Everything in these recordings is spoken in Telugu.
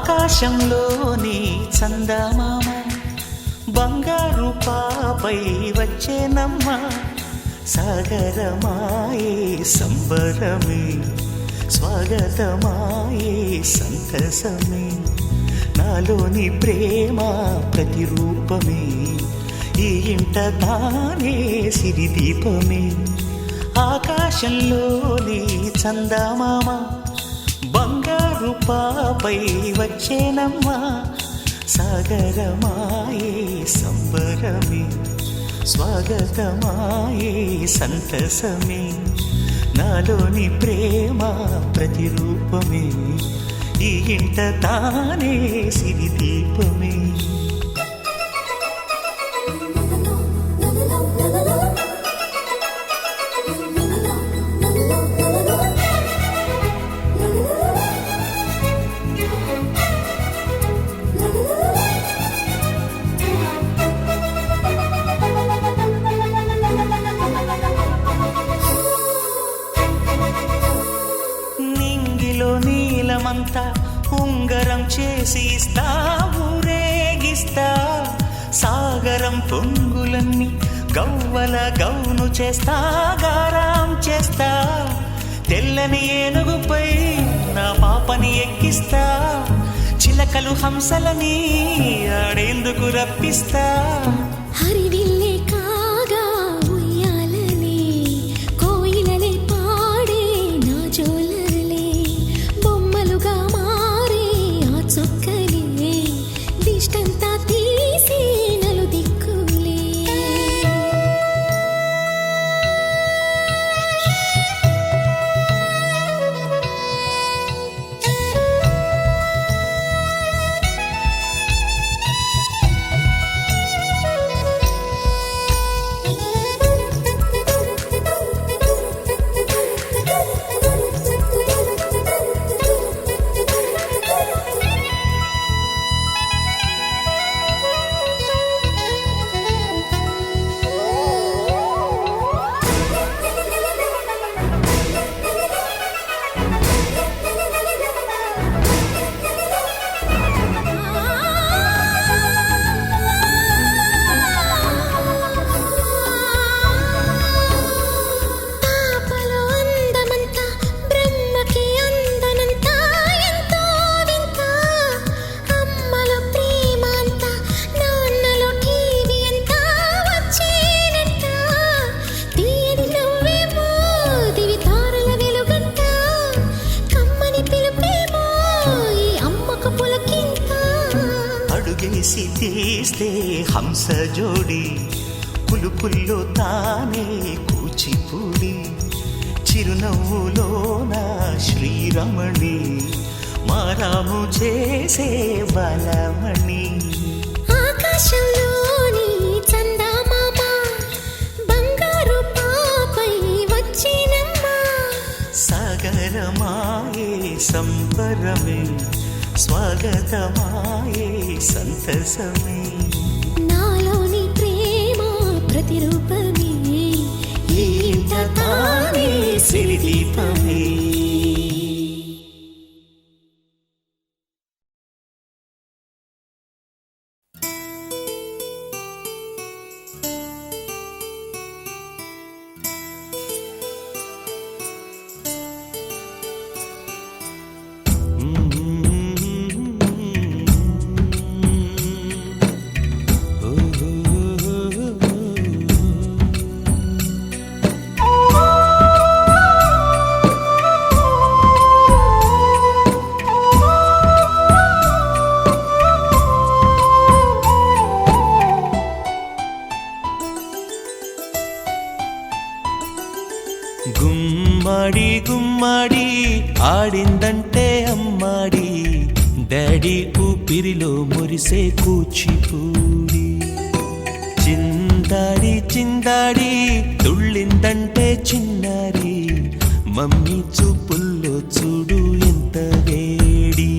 ఆకాశంలోని చందమామ బంగారు పాపై వచ్చేనమ్మ సాగరమాయే సంబరమే స్వాగతమాయే సంతసమే నాలోని ప్రేమ ప్రతిరూపమే ఈ ఇంట తానే సిరిదీపమే ఆకాశంలోని చందమామ బంగారు పాపై వచ్చేనమ్మా సాగరమాయే సంబరమే స్వాగతమాయే సంతసమే నాలోని ప్రేమ ప్రతిరూపమే ఈ ఇంట తానే సిరిదీపమే నీలమంతా ఉంగరం చేసి ఇస్తా ఊరేగిస్తా సాగరం పొంగులన్నీ గవ్వల గౌను చేస్తా గారాం చేస్తా తెల్లని ఏనుగుపై నా పాపని ఎక్కిస్తా చిలకలు హంసలని ఆడేందుకు రప్పిస్తా హరివిల్లే కాగా ఉయ్యాలనే కోయిలలే పాడే నా జోలలే బొమ్మలుగా మారే ఆ చొక్కలే దిష్టంతా తీసి నలు దిక్కులే అడుగేసి తీస్తే హంస జోడి పులుపుల్లో తానే కూచిపూడి చిరునవ్వులోన శ్రీరమణి మారాము చేసే బలమణి ఆకాశంలోని చందమామ బంగారు పాపై వచ్చినమ్మా సాగరమాయే సంబరమే స్వాగతమాయే సంతసమే నాలోని ప్రేమ ప్రతిరూపమే ఈ ఇంట తానే సిరిదీపమే గుమ్మడి గుమ్మడి ఆడిందంటే అమ్మాడి డాడీ ఊపిరిలో మురిసే కూచిపూడి చిందాడి చిందాడి తుళ్ళిందంటే చిన్నారి మమ్మీ చూపుల్లో చూడు ఎంత వేడి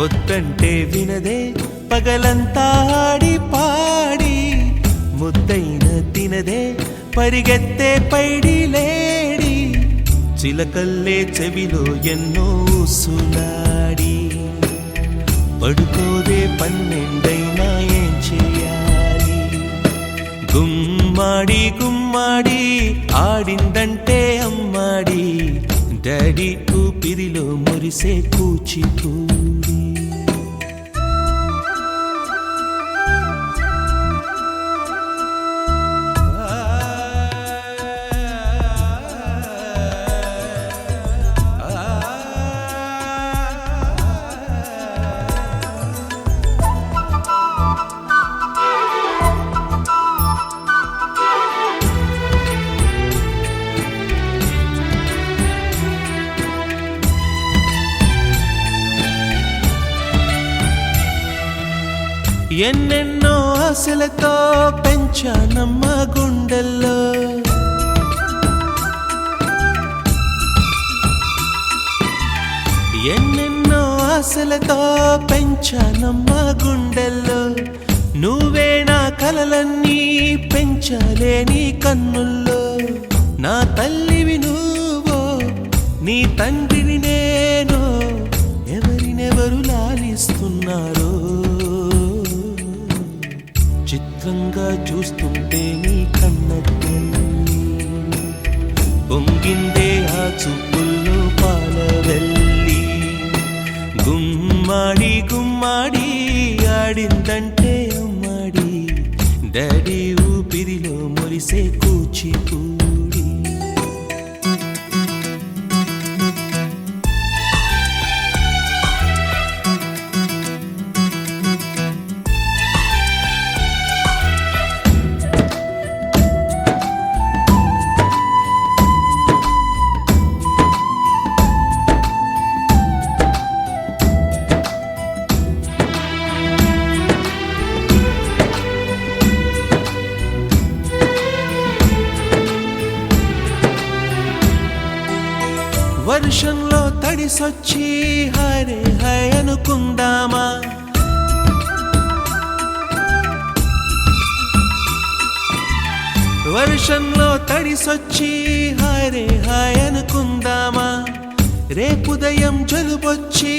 వద్దంటే వినదే పగలంతా ఆడి పాడి ముద్దైన తినదే పరిగెత్తే పైడి లేడి చిలకల్లే చెవిలో ఎన్నో సులాడి పడుకోదే పన్నెండైనా ఏం చేయాలి? గుమ్మాడి గుమ్మాడి ఆడిందంటే అమ్మాడి, డాడీ ఊపిరిలో మురిసే కూచిపూడి. ఎన్నెన్నో ఆశలతో పెంచానమ్మ గుండెల్లో, ఎన్నెన్నో ఆశలతో పెంచానమ్మ గుండెల్లో, నువ్వే నా కలలన్నీ పెంచాలే నీ కన్నుల్లో. నా తల్లివి నువ్వో నీ తండ్రిని నేను, ఎవరినెవరు లాలిస్తున్నారో చిత్రంగా చూస్తుంటే నీ కన్నెల్లి పొంగిందే ఆ చూపుల్లో పాలవెల్లి. గుమ్మాడి గుమ్మాడి ఆడిందంటే అమ్మాడి, డాడీ ఊపిరిలో మురిసే కూచిపూడి. వర్షంలో తడిసొచ్చి హరే హై అనుకుందామా, వర్షంలో తడిసొచ్చి హరే హై అనుకుందామా, రేపుదయం జలుబొచ్చి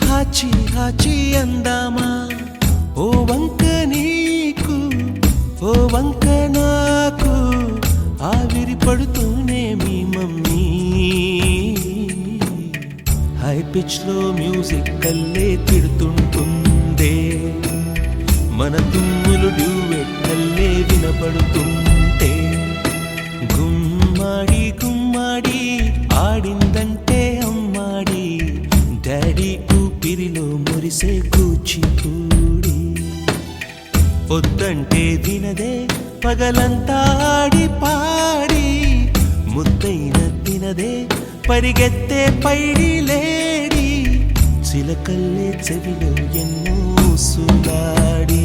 హాచి హాచి అందామా. ఓ వంక నీకు ఓ వంక నాకు ఆవిరి పడుతూనే మీ మమ్మీ, హై పిచ్ లో మ్యూజిక్ కల్లే తిడుతుంటుందే, మన తుమ్ములు డ్యూయెట్ కల్లే వినపడుతుంటే. గుమ్మాడి గుమ్మాడి ఆడిందంటే అమ్మాడి, డాడీ ఊపిరిలో మురిసే కూచిపూడి. పొద్దంటే వినదే పగలంతా ఆడి పాడి, ముద్దైన తినదే పరిగెత్తే పైడి లేడి, చిలకల్లే చెవిలో ఎన్నో సులాడి.